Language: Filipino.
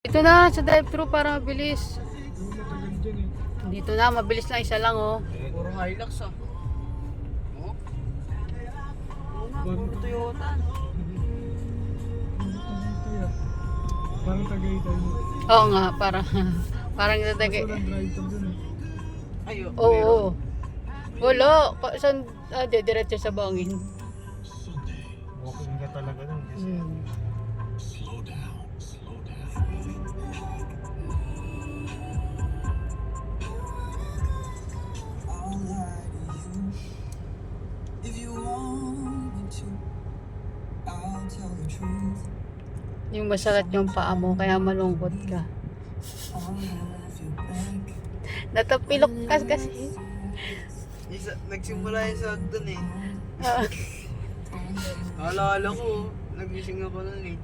Dito na sa drive-thru para mabilis. Matagal dyan eh. Dito na, mabilis lang, isa lang oh. Puro Hilux ah. Oo. Oo nga, Bago puro to. Toyota. Parang Tagaytay mo. Oo nga, parang parang Kaso tatagay. walang drive-thru dun eh. Ayo, Oo. Wala, saan diretso sa bangin. Walking ka talaga dun kasi Yung masakit yung paa mo, kaya malungkot ka. Natapilok ka kasi. Nagsimula yung sa dun eh. Ah. Alala ko, nagising ako nun eh.